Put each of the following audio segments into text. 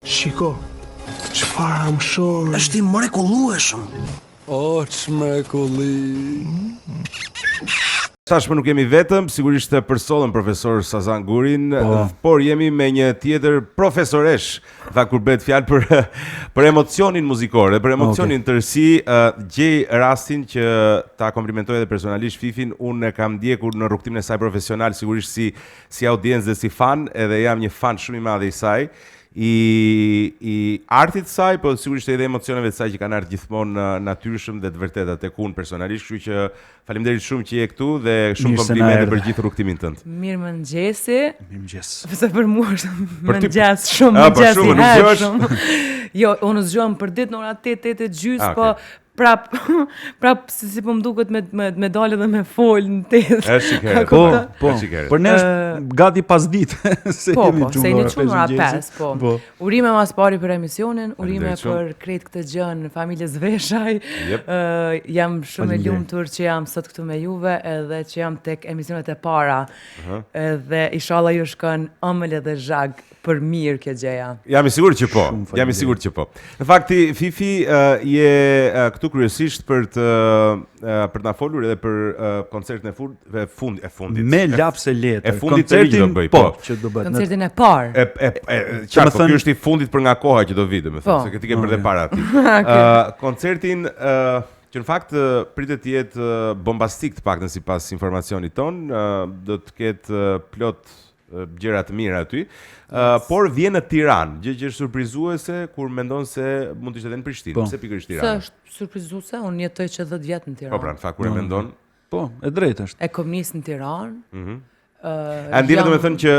Shiko, çfarë amshor. Është i mrekullueshëm. O, çmrekulli. Tashmë nuk jemi vetëm, sigurisht përsollën profesor Sazan Gurin, por jemi me një tjetër profesoresh, tha kur bëhet fjalë për emocionin muzikor dhe për emocionin tërësi, gjej rastin që ta komplimentoj edhe personalisht Fifin. Unë kam ndjekur në rrugtimin e saj profesional, sigurisht si audiencë dhe si fan, edhe jam një fan shumë i madh i saj. I artit saj, po sigurisht edhe emocioneve të saj që kanë ardhur gjithmonë natyrshëm dhe të vërteta tek unë personalisht, kështu që faleminderit shumë që je këtu dhe shumë komplimente për gjithë rrugtimin tënd. Mirëmëngjesi. Mirëmëngjes. Pse për mua është mëngjes shumë mëngjes. Jo, unë zgjohem për ditë në ora 8:30, po prap si po më duket me dalë dhe me fol në 8. Po. Por ne është gati pas ditë se jemi se jeni çuar ora 5, po. Urime mas pari për emisionin, urime për krejt këtë gjë në familjes Veshaj. Jam shumë e lumtur që jam sot këtu me juve edhe që jam tek emisionet e para. Edhe inshallah ju shkon ëmbël edhe zhag për mirë kjo gjëja. Jam i sigurt që po. Jam i sigurt që po. Në fakt Fifi je këtu kryesisht për të na folur edhe për koncertin e fundit. Me lapse letër. E fundit të ri do bëj, po. Që do bëhet. Koncertin e parë. Qartë, ky është i fundit për nga koha që do vi, domethënë, se ti ke bërë para aty. Koncertin që në fakt pritet të jetë bombastik të paktën sipas informacionit ton, do të ketë plot gjëra të mira aty, por vjen në Tiranë, gjë që është surprizuese kur mendon se mund të ishte edhe në Prishtinë, pse pikërisht Tirana? Sa është surprizuese, unë jetoj që 10 vjet në Tiranë. Po pra, në fakt kur e mendon, po, e drejtë është. E kom nisë në Tiranë. A ndjen domethënë që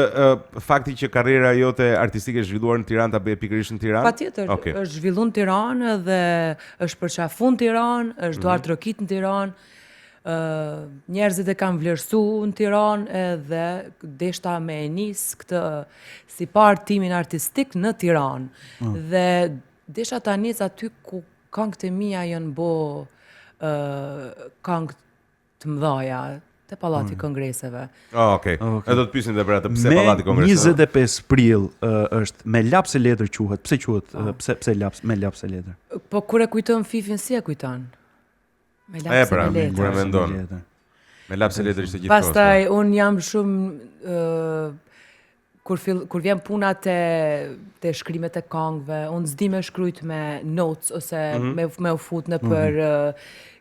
fakti që karriera jote artistike është zhvilluar në Tiranë ta bëje pikërisht në Tiranë? Patjetër, është zhvilluar në Tiranë dhe është përqafun në Tiranë, është duart rokit në Tiranë. Njerëzit e kanë vlerësu në Tiranë edhe deshta me e nis këtë si parë timin artistik në Tiranë. Dhe desha ta nis aty ku këngët e mia janë bo këngë të mëdhaja, te Pallati i Kongreseve. Okej. E do të pyesim edhe për atë pse Pallati i Kongreseve. 25 prill është me lapse letër quhet. Pse quhet? Pse me lapse letër? Po kur e kujton Fifin si e kujton? Me lapse letër. Kur e mendon. Me lapse letër ishte gjithkohë. Pastaj un jam shumë kur vjen puna te shkrimet e këngëve, un s'di me shkruajt me notes ose me u fut në për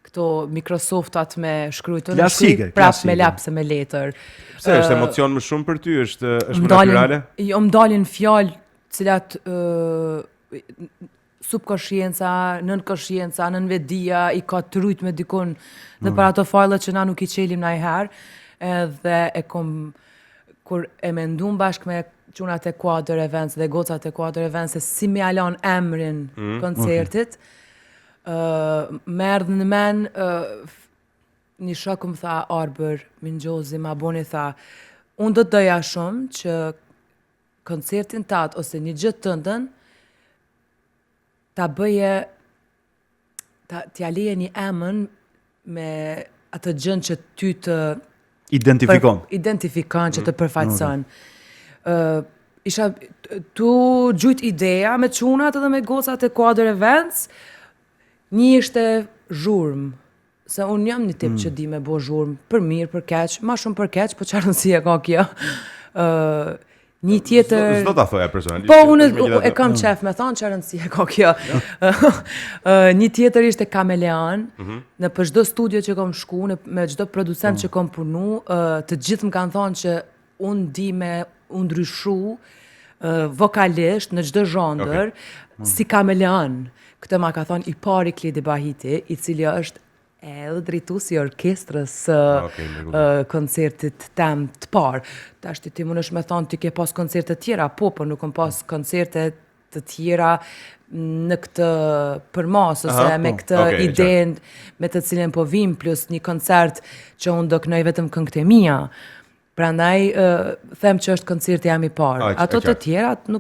këto Microsoftat me shkruajt unë prap me lapse me letër. Pse është emocion më shumë për ty, është më natyrale? Jo, më dalin fjalë të cilat subkonscienca, nënkonscienca, nënvedia i ka trujt me dikun në për ato fajlet që na nuk i qelim najherë, edhe kur e mendum bashkë me qunat e Quadr Events dhe gocat e Quadr Events se si me alon emrin koncertit, më erdhë në men një shoku më tha Arbër, Mingjozi, ma boni tha, unë do të doja shumë që koncertin tatë ose një gjë tëndën ta bëje, t'ja leje një emën me atë gjën që ty të identifikon që të përfaqëson. Isha tu gjujt ideja me çunat edhe me gocat e Quadr Events, një ishte zhurmë, se unë jam një tip që di me bo zhurmë, për mirë, për keq, ma shumë për keq, po çfarë rëndësie ka kjo. Një tjetër... S'do ta thoja personalisht. Po, unë e kam qef me thonë që rëndësie ka kjo. Një tjetër ishte Kameleon, në për çdo studio që kom shku, me çdo producent që kom punu, të gjithë më kanë thonë që unë di me ndryshu vokalisht në çdo zhondër, si Kameleon. Këtë ma ka thonë i pari Kledi Bahiti, i cili është edhe drejtuesi i orkestrës koncertit tem të parë. Tash ti mund është me thonë ti ke pas koncerte të tjera, po nuk kam pas koncerte të tjera në këtë përmas, ose me këtë idenë me të cilën po vim, plus një koncert që unë do kënoj vetëm këngët e mia. Prandaj them që është koncerti jam i parë. Ato të tjerat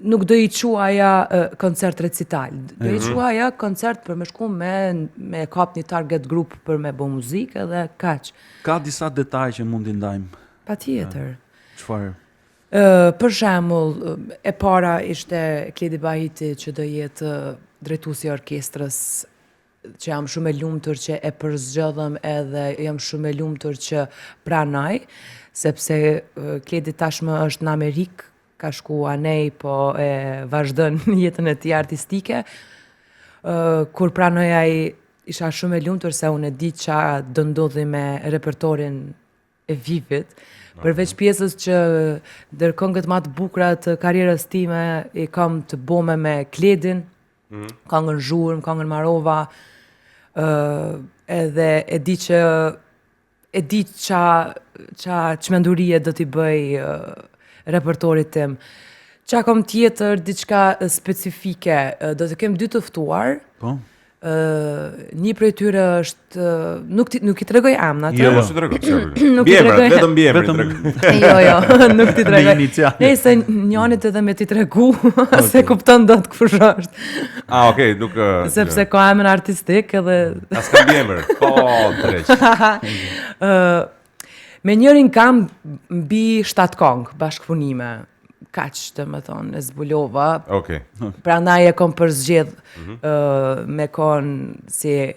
nuk do i quaja koncert recital. Do i quaja koncert për me shku me kap një target group për me bo muzikë edhe kaq. Ka disa detaj që mund t'i ndajmë. Patjetër. Çfarë? Për shembull, e para ishte Kledi Bahiti që do jetë drejtuesi i orkestrës, që jam shumë e lumtur që e përzgjedhëm edhe jam shumë e lumtur që pranoj, sepse Kledi tashmë është në Amerikë, ka shku anej, po e vazhdon jetën e tij artistike. Kur pranoj ai, isha shumë e lumtur se unë e di ç'a do ndodhi me repertorin e Vivit. Përveç pjesës që ndër këngët më të bukura të karrierës time i kam të bome me Kledin, këngën Zhurmë, këngën Marova, edhe e di qa çmendurie do t'i bëj repertorit tim. Qa kom tjetër, diçka specifike, do të kem 2 të ftuar. Po. Një prej tyre është nuk i tregoj emrat. Jo, mos i tregoj. Nuk i tregoj. Vetëm mbiemrin tregoj. Jo, nuk ti tregoj. Me iniciale. Nëse njënit edhe me ti tregu, se kupton dot kush është. Okay, nuk Sepse ka emër artistik edhe as ka mbiemër. Po, drejt. me njërin kam mbi 7 këngë bashkëpunime. Kaq, të më thonë, e zbulova. Okay. Prandaj e kom përzgjedh me kon si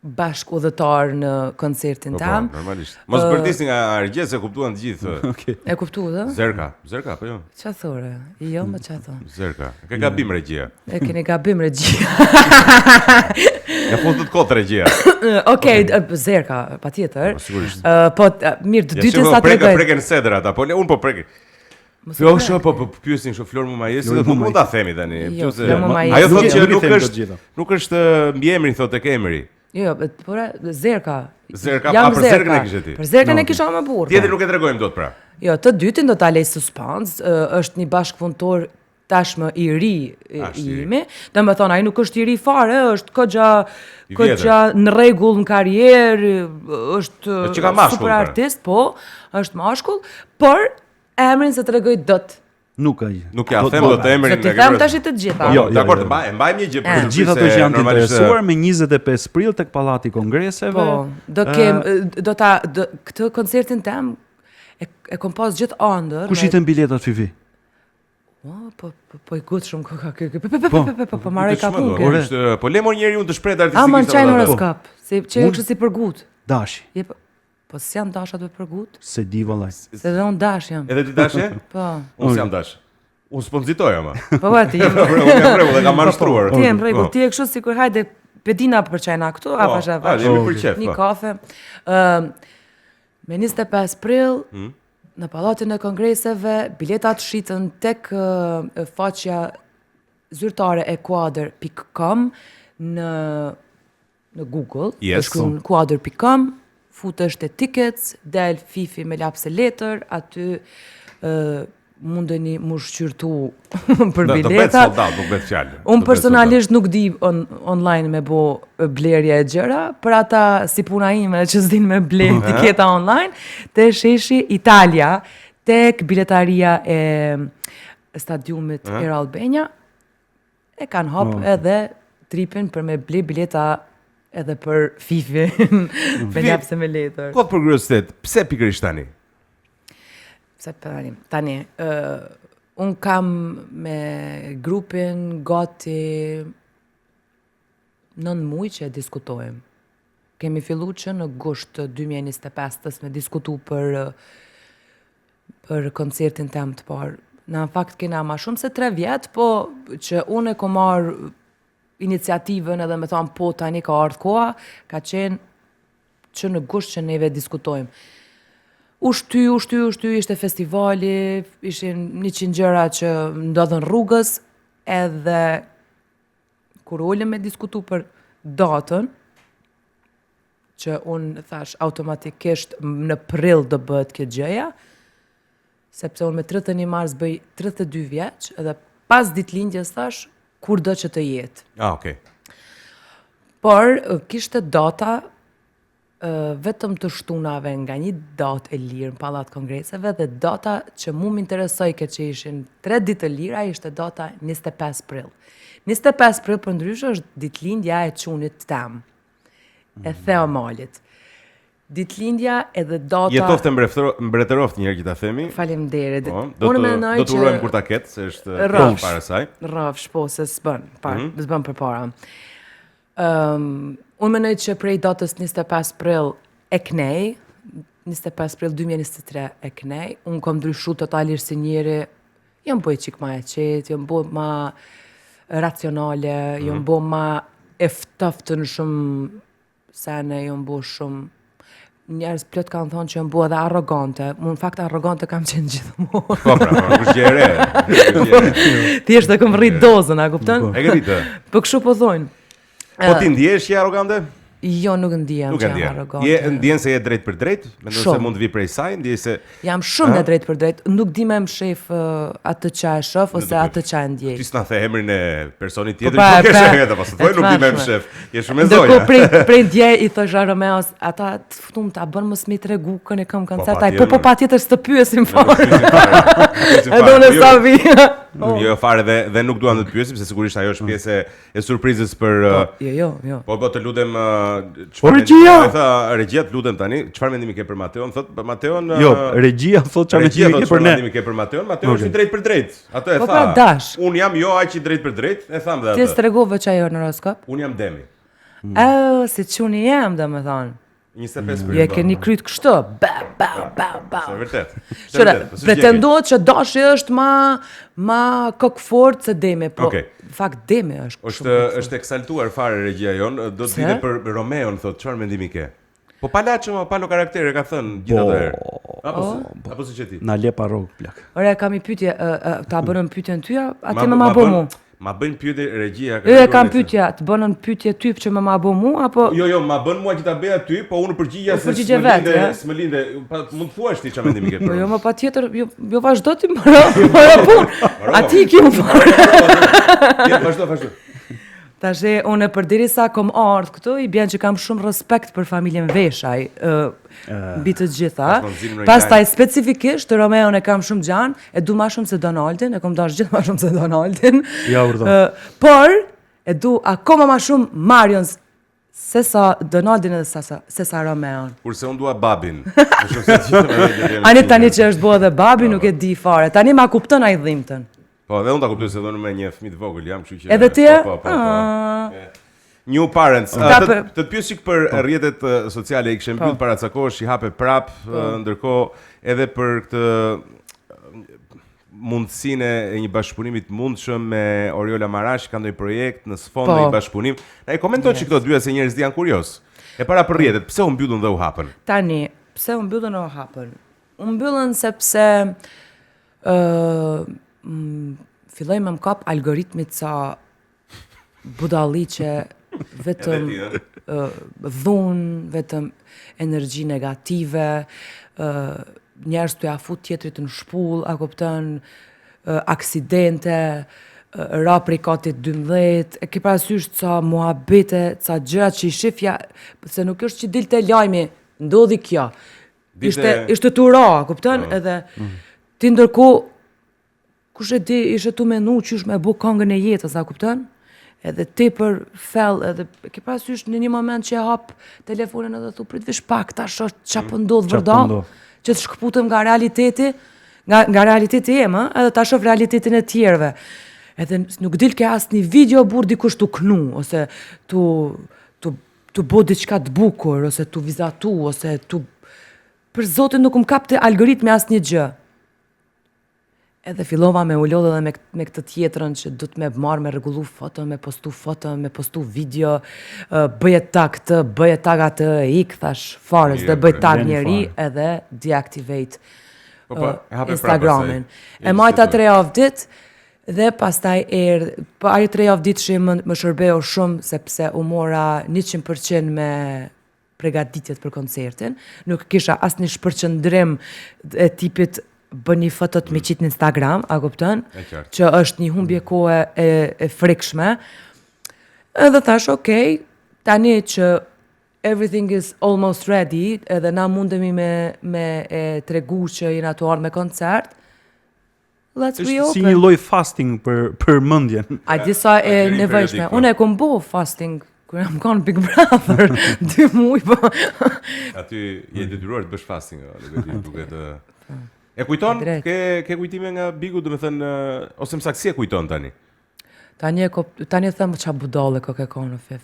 bashkëudhëtar në koncertin tam. Normalisht. Mos përdisni nga Argjes, se kuptuan të gjithë. Okej. E kuptu dhe? Zerka, po jo. Qa thore? Jo, më qa thonë? Zerka. Ka gabim regjia. E keni gabim regjia. Ja fundit kot regjia. Okej, Zerka, pa tjetër. Sigurisht. Po, mirë, të dytën sa të regoj. Preken sedra ata, po unë po prek. Jo, po pyesin kështu Flor Mumajesi, do nuk mund ta themi tani. Jo, Qose Flor Mumajesi. ajo thotë që Nuk i them të gjitha. nuk është mbiemri thotë tek emri. Jo, por Zerka. Zerka, Jam pa për Zerkën e kishe ti. Për Zerkën e kisha më burr. Tjetër nuk e tregojmë dot pra. Jo, të dytin do ta lej suspans, është një bashkëpunëtor tashmë i ri i imi. Domethënë ai nuk është i ri fare, është goxha në rregull në karrierë, është që ka mashkull, super artist, po, është mashkull, por emrin se tregoj dot. Nuk ai. Nuk ja them dot emrin. Se ti them tash të gjitha. Jo, dakor, mbajmë një gjë për Të gjitha ato që janë të interesuar me 25 prill tek Pallati i Kongreseve. Po, këtë koncertin tem e kom pas gjithë ëndër. Kush i të biletat Fifi? Po i gut shumë koka. Po marrë ka punë. Po le mor njeriu të shpret artistikisht. Ama çajin horoskop. Si që kështu si për gut. Dashi. Po s'jam dashat me për gut? Se di vallaj. Se dhe unë dash jam. Edhe ti dash je? Po. Unë s'jam dash. Unë s'po nxitoj ama. Po ti. Unë jam rregull, e kam mashtruar. Ti jam rregull, ti e kështu sikur hajde pedina për çajna këtu, apo është vash. Jemi për çef. Një kafe. Me 25 prill në Pallatin e Kongreseve, biletat shitën tek faqja zyrtare e kuadër.com në Google. Shkruan kuadër.com, futesh te tickets, del Fifi me lapse letër, aty mundeni mu shqyrtu për biletat. Do bëhet soldat, nuk bëhet fjalë. Unë personalisht nuk di online me bo blerje e gjëra, për ata si puna ime që s'din me ble tiketa online, te sheshi Italia, tek biletaria e stadiumit Air Albania, e kanë hop edhe tripin për me ble bileta edhe për Fifi, me lapse me letër. Kot për kuriozitet, pse pikërisht tani? Tani, unë kam me grupin gati 9 muaj që e diskutojmë. Kemi fillu që në gusht 2025 me diskutu për koncertin tem të parë. Në fakt kena ma shumë se 3 vjetë, po që unë e ko marë iniciativën edhe me thonë po tani ka ardhë koha, ka qenë që në gusht që neve diskutojmë. Ushty, ishte festivali, ishin 100 gjëra që ndodhen rrugës, edhe kur ullëm me diskutu për datën, që unë thash automatikisht në prill do bëhet këtë gjëja, sepse unë me 31 mars bëj 32 vjeç, edhe pas ditëlindjes thash, kur do që të jetë. Okay. Por, kishte data vetëm të shtunave nga një datë e lirë në Pallat Kongreseve dhe data që mu m'interesoj që ishin 3 ditë të lira ishte data 25 prill. 25 prill për ndryshë është ditëlindja e çunit tem, e Theomalit. ditëlindja edhe data. Jetofte mbretëroft një herë që ta themi. Faleminderit. Do Unë mendoj të urojmë kur ta ketë, se është para saj. Rrafsh, po se s'bën, s'bën përpara. Unë mendoj që prej datës 25 prill e knej, 25 prill 2023 e knej, unë kom ndryshu totalisht si njeri, jam bëj qik ma e qetë, jam bëj ma racionale, jam bëj ma eftoftën shumë sene, jam bëj shumë njerëz plot kanë thonë që jam bëj edhe arrogante. Unë në fakt arrogante kam qenë gjithmonë. Po pra, është gjë e re. Thjesht e kam rrit dozën, a kupton? E ke rritë. Po kështu po thonë. Po ti ndjesh je arrogante? Jo, nuk ndihem që jam arrogante. Ndjen se je drejt për drejt? Mendon se mund të vi prej saj? Ndjej se jam shumë e drejt për drejt. Nuk di me më shef atë që e shoh ose atë që e ndjej. Ti s'na the emrin e personit tjetër, po ke shëhet apo s'thoj nuk di me më shef. Je shumë e zonja. Ndërkohë prej dje i thosh Romeos, ata të ftum ta bën mos mi tregu kën e kam koncert. Ai po patjetër s'të pyesim fare. Edhe unë sa vi. Jo fare dhe nuk duam të të pyesim se sigurisht ajo është pjesë e surprizës për Jo. Po të lutem Regjia, të lutem tani, çfarë mendimi ke për Mateon? Thot për Mateon. Jo, Regjia thot çfarë mendimi ke për ne. Mendimi ke për Mateon? Mateon është i drejt për drejt. Atë e tha. Po pra dash. Un jam jo aq i drejt për drejt, e tham dhe atë. Ti s'tregove çajo në horoskop? Un jam Demi. Si çuni jam, domethënë. 25 prill. Je keni kryt kështu. Ba. Është vërtet. Pretendohet që dashi është ma kokfort se Demi, po në fakt Demi është. Është eksaltuar fare Regjia jon, do të vite për Romeon, thot, çfarë mendimi ke? Po palaço, palo karaktere ka thënë gjithatë. Apo si që ti? Na le pa rrog plak. Ore, kam i pyetje, ta bënën pyetjen ty aty më ma bë mu? Ma bën pyetje Regjia. Kam pyetje, të bënën pyetje ty që më ma bë mu apo? Jo, ma bën mua që ta bëja ty, po unë përgjigja se s'më linde, mund të thuash ti çfarë mendimi ke. Jo, më patjetër, jo vazhdo ti para punë. Aty ki unë fare. Vazhdo. Tash unë përderisa kom ardhur këtu, i bën që kam shumë respekt për familjen Veshaj, mbi të gjitha. Pastaj specifikisht Romeon e kam shumë gjan, e du më shumë se Donaldin, e kam dash gjithë më shumë se Donaldin. Ja urdhë. Por e du akoma më shumë Marion se sa Donaldin edhe se sa Romeon. Kurse unë dua babin. Ani tani që është bërë dhe babi nuk e di fare. Tani ma kupton ai dhimbtën. Po, dhe unë ta kuptoj se do në me një fëmijë të vogël jam, kështu që. Edhe ti? Po. New parents. Të të pyes çik për rrjetet sociale, i kishe mbyll para ca kohësh, i hape prap, ndërkohë edhe për këtë mundësinë e një bashkëpunimi të mundshëm me Oriola Marash, ka ndonjë projekt në sfond një bashkëpunim. Na i komentoj çik këto dyja se njerëzit janë kurioz. E para për rrjetet, pse u mbyllën dhe u hapën? Tani, pse u mbyllën dhe u hapën? U mbyllën sepse filloj me më kap algoritmit sa budalli që vetëm dhun, vetëm energji negative, njerëz të ja fut tjetrit në shpull, a kupton, aksidente, ra prej katit 12, e ke parasysh ca muhabete, ca gjëra që i shifja, se nuk është që dilte lajmi, ndodhi kjo. Ishte tu ra, kupton, edhe ti ndërkohë kush e di, ishe tu menu qysh me bu këngën e jetës, a kupton? Edhe ti për fell, edhe ke parasysh në një moment që e hap telefonin edhe thu prit vish pak, tash qa pëndodh vërdall, që të shkëputëm nga realiteti, nga realiteti jem, edhe ta shof realitetin e tjerve. Edhe nuk dil ke asë një video bur dikush tu knu, ose tu bo diçka të bukur, ose tu vizatu, ose tu... Për zotin nuk më kapte algoritmi asë një gjë. Edhe fillova me u lodhe dhe me këtë tjetrën që du të me marrë me rregullu foto, me postu video, bëje tag këtë, bëje tag atë, ik thash farës dhe bëj tag njeri edhe deactivate Instagramin. E majta 3 javë dit dhe pastaj po ai 3 javë dit që më shërbeu shumë sepse u mora 100% me pregaditjet për koncertin. Nuk kisha asnjë shpërqendrim e tipit bën një fotot me qitë në Instagram, a kupton? Që është një humbje kohe e frikshme. Edhe thash, okej, tani që everything is almost ready, edhe na mundemi me e tregu që jena të ardhur me koncert, let's reopen. Si një lloj fasting për mendjen. A di sa e nevojshme. Unë e kom bo fasting Kur jam kanë Big Brother 2 muaj po. Aty je detyruar të bësh fasting, duket E kujton? Ke kujtime nga Bigu, domethënë ose më saktë si e kujton tani? Tani them ç'a budalle ka kanë në fif.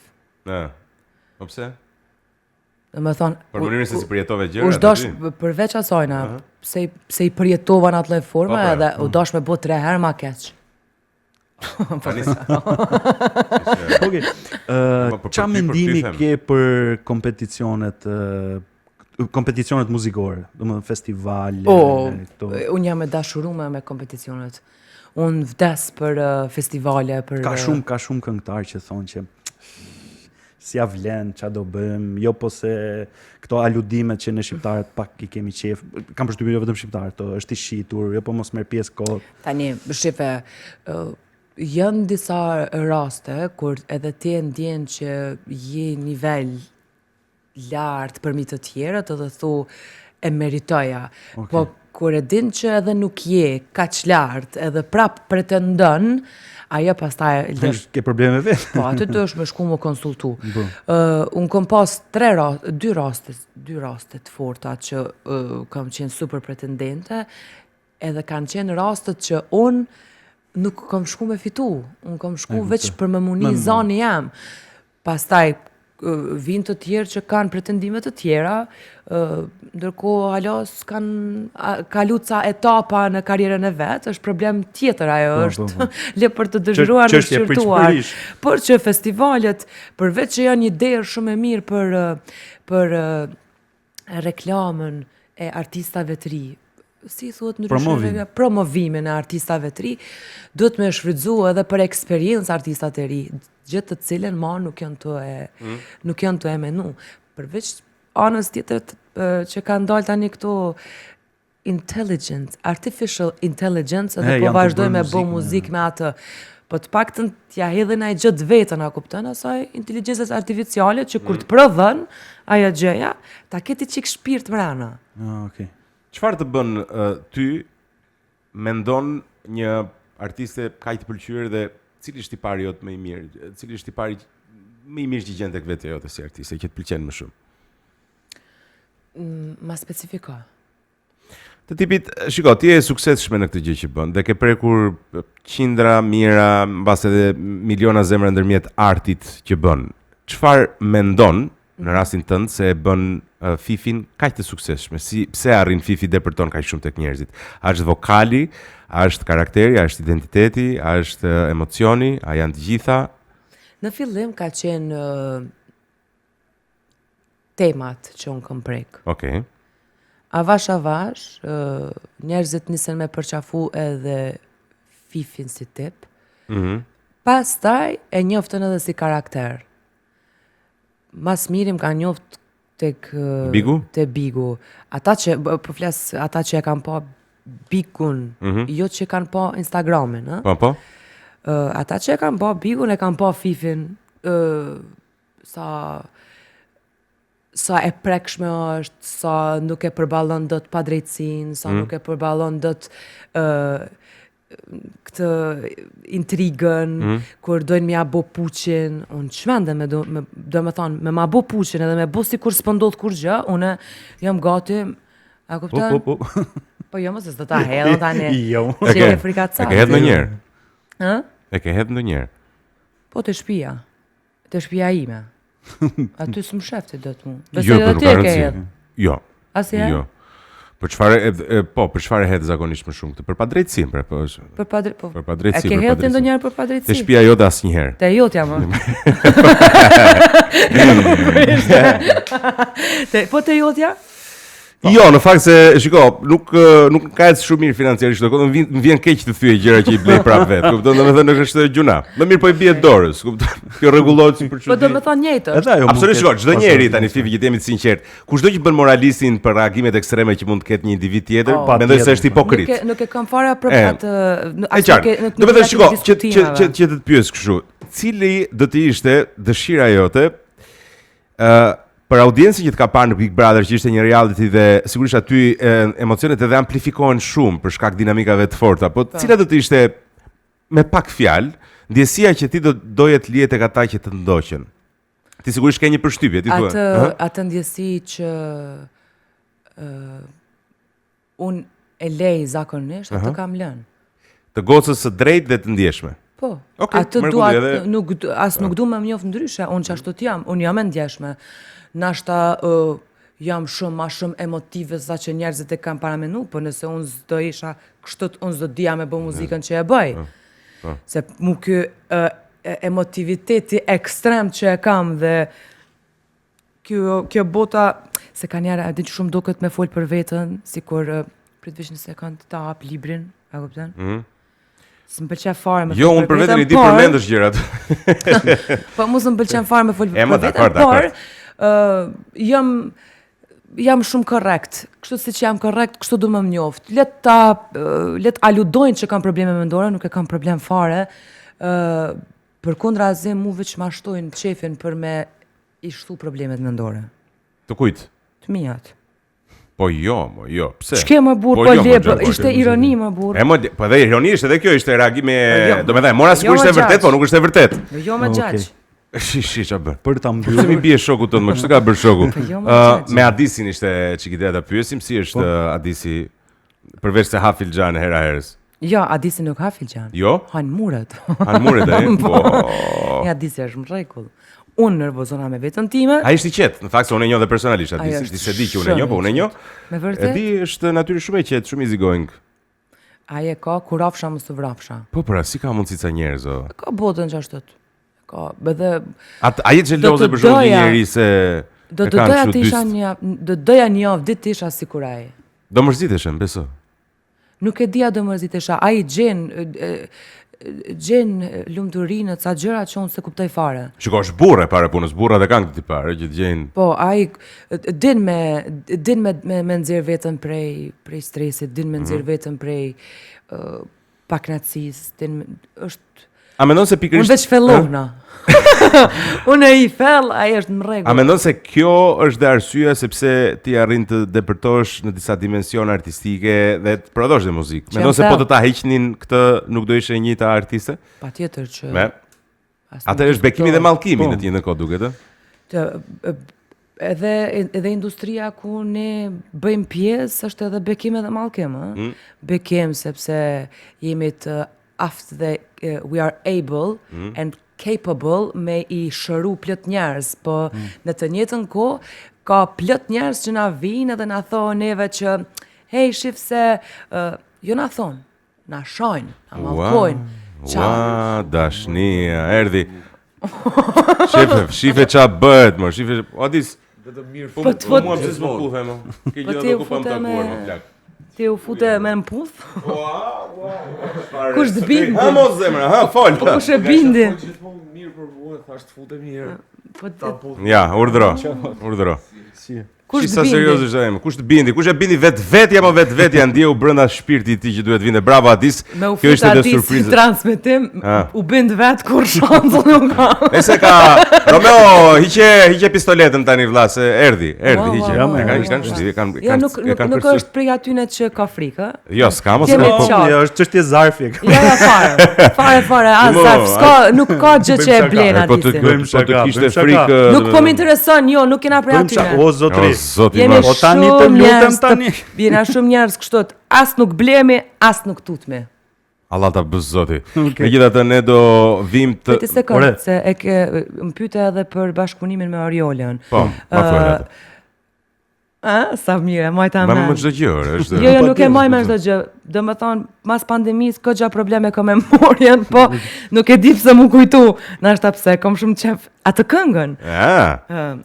Po pse? Domethënë Për mënyrën se si përjetove gjërat. U dosh përveç asajna, pse i përjetova në atë formë edhe u dosh me bë 3 herë më keq. Okej. Ç'a mendimi ke për kompeticionet muzikore, domethënë festivale, këto? Unë jam e dashuruar me kompeticionet. Unë vdes për festivale, për Ka shumë këngëtar që thonë që si ja vlen, ç'a do bëjmë, jo po se këto aludimet që ne shqiptarët pak i kemi qef, kam përshtypjen jo vetëm shqiptarët, to është i shitur, jo po mos merr pjesë kohë. Tani, shife, janë disa raste kur edhe ti e ndjen që je nivel lart përmi të tjerët edhe thu e meritoja. Po kur e din që edhe nuk je kaq lart edhe prap pretendon, ajo pastaj Ke probleme vetë. Po, aty do është me shku më konsultu. Unë kom pas 2 raste të forta që kam qenë super pretendente, edhe kanë qenë rastet që unë nuk kam shku me fitu. Unë kam shku veç për më muni zani jam. Pastaj vinë të tjerë që kanë pretendime të tjera, ndërkohë halos kanë kalu ca etapa në karrierën e vet, është problem tjetër ajo, është le për të dëshiruar në shqyrtuar. Por që festivalet, përveç që janë një derë shumë e mirë për reklamën e artistave të ri, si thuhet në promovimin e artistave të ri, duhet me shfrytzu edhe për eksperiencë artistat e ri, gjë të cilën ma nuk janë të e menu. Përveç anës tjetër që kanë dalë tani këto artificial intelligence, edhe po vazhdoj me bo muzikë me atë. Po të paktën t'ja hedhin ai gjë të vetën, a kupton, asaj inteligjencës artificiale që kur të prodhon ajo gjëja, ta keti çik shpirt mrena. Okej. Çfarë të bën ty mendon një artiste kaq të pëlqyer dhe cili është tipari jot më i mirë? Cili është tipari më i mirë që gjen tek vetja jote si artiste, që të pëlqen më shumë? Ma specifiko. Të tipit, shiko, ti je suksesshme në këtë gjë që bën dhe ke prekur qindra, mijëra, mbas edhe miliona zemra ndërmjet artit që bën. Çfarë mendon në rastin tënd se e bën Fifin kaq të suksesshme? Pse arrin Fifi depërton kaq shumë tek njerëzit? A është vokali, a është karakteri, a është identiteti, a është emocioni, a janë të gjitha? Në fillim ka qenë temat që unë kam prek. Okej. Avash, njerëzit nisen me përqafu edhe Fifin si tip. Pastaj e njoftën edhe si karakter. Mas mirim ka njoft tek Bigu. Ata që e kanë pa Bigun, jo që kanë pa Instagramin, Po. Ata që e kanë pa Bigun e kanë pa Fifin, sa e prekshme është, sa nuk e përballon dot padrejtësinë, sa nuk e përballon dot këtë intrigën, kur dojnë m'ja bo puqin, unë çmendem do me thonë, me ma bo puqin edhe me bo si kur s'po ndodh kur gjë, unë jam gati, a kupton? Po jo më se s'do ta hedhën tani. Jo. Që e frikacat. E ke hedhë ndonjëherë? Ë? E ke hedhë ndonjëherë? Po të shtëpia ime. Aty s'më shefti do të mu. Jo, për nuk garanci. Jo. Asnjëherë? Jo. Për çfarë hedh zakonisht më shumë këtë? Për padrejtësinë, pra po. Për padrejtësi. E ke hedhë ndonjëherë për padrejtësi? Te shtëpia jote asnjëherë. Te jotja më. Po te jotja? Jo, në fakt se shiko, nuk ka ecë shumë mirë financiarisht, më vjen keq të thyej gjëra që i blej prapë vet. Kupton, domethënë është gjuna. Më mirë po i bie dorës, kupton. Kjo rregullohet si për çdo. Po domethënë njëjtë. Absolutisht, shiko, çdo njeri tani Fifi që jemi të sinqert, kushdo që bën moralistin për reagimet ekstreme që mund të ketë një individ tjetër, mendoj se është hipokrit. Nuk e kam fare për atë. Domethënë shiko, që të pyes kështu, cili do të ishte dëshira jote për audiencën që të ka parë në Big Brother, që ishte një reality dhe sigurisht aty emocionet edhe amplifikohen shumë për shkak dinamikave të forta, po cila do të ishte me pak fjalë ndjesia që ti doje të lihet tek ata që të ndoqën? Ti sigurisht ke një përshtypje, ti thua. Atë ndjesi që unë e lej zakonisht, atë kam lënë. Të gocës së drejtë dhe të ndjeshme. Po, Okej, atë mrekulli, dua, edhe- as nuk du me mjoft ndryshe, unë që ashtu t'jam, unë jam e ndjeshme. Nashta jam shumë ma shumë emotive sa që njerëzit e kam paramenu, po nëse unë s'do isha kështu, unë s'do dija me bë muzikën që e bëj. Se mu ky emotiviteti ekstrem që e kam dhe kjo bota, se ka njerë, a di që shumë duket me folë për vetën, si kur prit vish një sekund ta hap librin, a kupton? S'm pëlqen fare me Jo, unë për veten I di përmendësh gjërat. Po mos më pëlqen fare me fol E, ma, për veten, dakord. jam shumë korrekt. Kështu siç jam korrekt, kështu du më njoft. Let aludojnë që kam probleme mendore, nuk e kam problem fare. Përkundrazi mu veç ma shtojnë qefin për me I shtu problemet mendore. Të kujt? Të mijat. Po jo, pse? Ç'ke më burr, po jo, le, Gjergj, ishte ironi më burr. Po edhe ironisht edhe kjo ishte reagime, jo, do me thënë, mora sigurisht jo, e vërtet, gjaç. po nuk është e vërtet. Jo më gjaç. Shi, qa bër. Për ta Pse mi mbyllur. bie shoku tënd, më kështu ka bërë shoku. jo, më gjaç. Me Adisin ishte çikite ta pyesim si është Adisi përveç se ha filxhan hera herës. Jo, Adisi nuk ha filxhan. Jo? Han muret. Han muret ai. Po. Ja, Adisi është në rregull. Unë nervozona me veten time. Ai ishte I qetë, në fakt se unë e njoh dhe personalisht Ai Adisin, është ti se di që unë e njoh, po unë e njoh. Me E vërtet? di është natyrë shumë e qetë, shumë easy going. Ai e ka kur rafsha mos të vrapsha. Po pra, si ka mundësi ca njerëz o? Ka botën që ashtu. Ka, edhe A je xheloze për shkak të një njeri se do e të kanë doja kështu të isha dyst? do doja një javë ditë të isha sikur ai. Do mërziteshem, beso. Nuk e dia do mërzitesha. Ai gjen lumturinë ca gjëra që unë se kuptoj fare. Shiko, është burrë para punës, burrat e kanë këtë tipar, që të gjejnë. Po, ai din me nxjerr veten prej stresit, din me nxjerr veten prej paknaçisë, është A mendon se unë pikërisht veç fellohna. Unë I fell, ai është në A rregull. mendon se kjo është dhe arsyeja sepse ti arrin të depërtosh në disa dimensione artistike dhe të prodhosh dhe muzikë? Që Mendon se jam po të ta heqnin këtë nuk do ishe një ta artiste? Patjetër që Me? as Atë nuk është bekimi dhe mallkimi Po. në të njëjtën kohë duket, ë? Të, edhe industria ku ne bëjmë pjesë është edhe bekim edhe mallkim, ë? Bekim sepse jemi të aftë dhe we are able and capable me I shëru plot njerëz, po në të njëjtën kohë ka plot njerëz që na vinë edhe na thonë neve që hey, shif se jo na thonë, na shojnë, na mallkojnë. Ua, dashnia, erdhi. Shife qa bëhet, më, shife... Adis, Po të fut- mua pse s'më puhe, më. Ke Po gjë ti do u ku pam fute takuar, me- më plak. Ti u fute me në puth? Kush të bindi? Ha mos zemra, ha, fol. Po kush e bindi? Gjithmonë mirë për mua, thash të futem mirë. Po Ja, urdhro. kush Sa të serioz bindi? është ai? Kush të bindi? Kush e bindi vetvetja, më vetvetja ndjeu brenda shpirtit të tij që duhet vinte. Bravo Adis. Me u Kjo fut ishte dhe Adis si surprizë. transmetim, Ah. u bind vet kur shansull nuk ka. Nëse ka Romeo, hiqe pistoletën tani vlla se erdhi, Wow, hiqe. wow, E wow, kanë wow. kanë shtypi, Jo, nuk kërcyer. është prej atyne që ka frikë, ë? Jo, s'ka mos. Kemi e- Po, qartë. jo, është çështje zarfi. Ja, fare, Mo, asaf, nuk ka gjë që e blen Po të Adisin. kishte bëjmë shaka. frikë. Nuk po më intereson, jo, nuk jena prej atyne. O zotri. O zoti Jemi ma. O tani të shumë lutem njerëz tani. Jena shumë njerëz kështu, as nuk blemi, as nuk tutmi. Allah ta bëz zoti. Megjithatë ne do vim të Ti se Ore. ka, se e ke më pyete edhe për bashkëpunimin me Oriolën. Po, ma thuaj atë. Sa mirë, majta Ma men. më çdo gjë, është. Jo, nuk e maj me çdo gjë. Do më thonë, mas pandemisë, ka gja probleme ka memorjen, po nuk e di pse mu kujtu. Nashta pse, kam shumë qef atë këngën.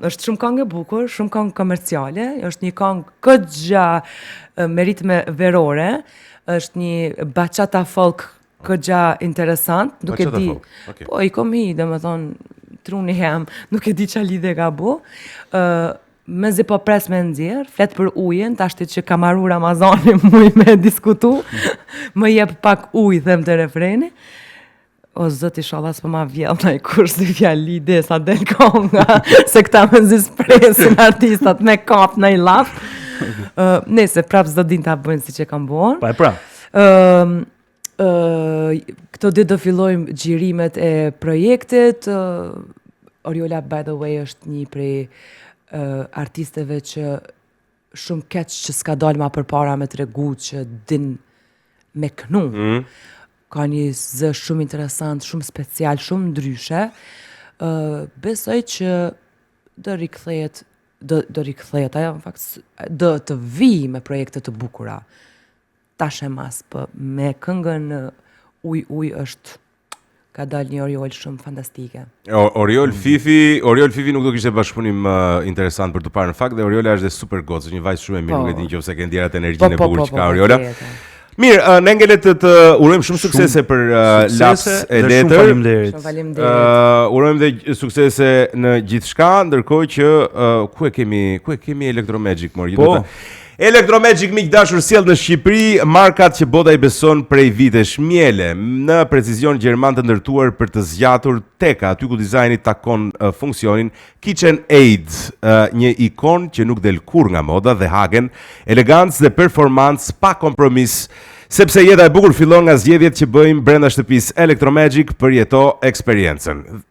Është shumë këngë e bukur, shumë këngë komerciale, është një këngë këtë gja me ritme verore, është një bachata folk këtë gja interesant, nuk e Bachata di. folk, okay. Po, I kom hi, dhe më thonë, truni hem, nuk e di qa lidhe ka bu. Mezi po pres me nxjerr, flet për ujin, tashti që ka marrur Amazonin muj me diskutu, më jep pak ujë, them të refreni. O zot inshallah s'po ma vjell ndaj kurs si fjali ide sa del konga, se këta më zispresin artistat me kap në I laf. Nese, prap s'do din ta bëjnë si që kam bëhen. Pa e pra. Këto ditë do fillojmë xhirimet e projektit, Oriola, by the way, është një prej artisteve që shumë keq që s'ka dalë ma përpara me tregu që din me knu. Ka një zë shumë interesant, shumë special, shumë ndryshe. Besoj që do rikthehet, ajo në fakt do të vi me projekte të bukura. Tash e mas, për me këngën uj është ka dalë një Oriol shumë fantastike. Oriol Fifi nuk do kishte bashkëpunim interesant për të parë në fakt, dhe Oriola është dhe super gocë, është një vajzë shumë e mirë, nuk e di nëse ke ndjerat energjinë e bukur që ka Oriola. Mirë, ne ngelet të urojmë shumë suksese për Laps e Letër. Shumë Faleminderit. Urojmë dhe suksese në gjithçka, ndërkohë që ku e kemi Electromagic mor? Electromagic, miq dashur, sjell në Shqipëri markat që bota i beson prej vitesh, miele në precizion gjerman të ndërtuar për të zgjatur teka aty ku dizajni takon funksionin. KitchenAid, një ikon që nuk del kur nga moda dhe hagen, elegancë dhe performancë pa kompromis. Sepse jeta e bukur fillon nga zgjedhjet që bëjmë brenda shtëpisë. Electromagic, përjeto eksperiencën.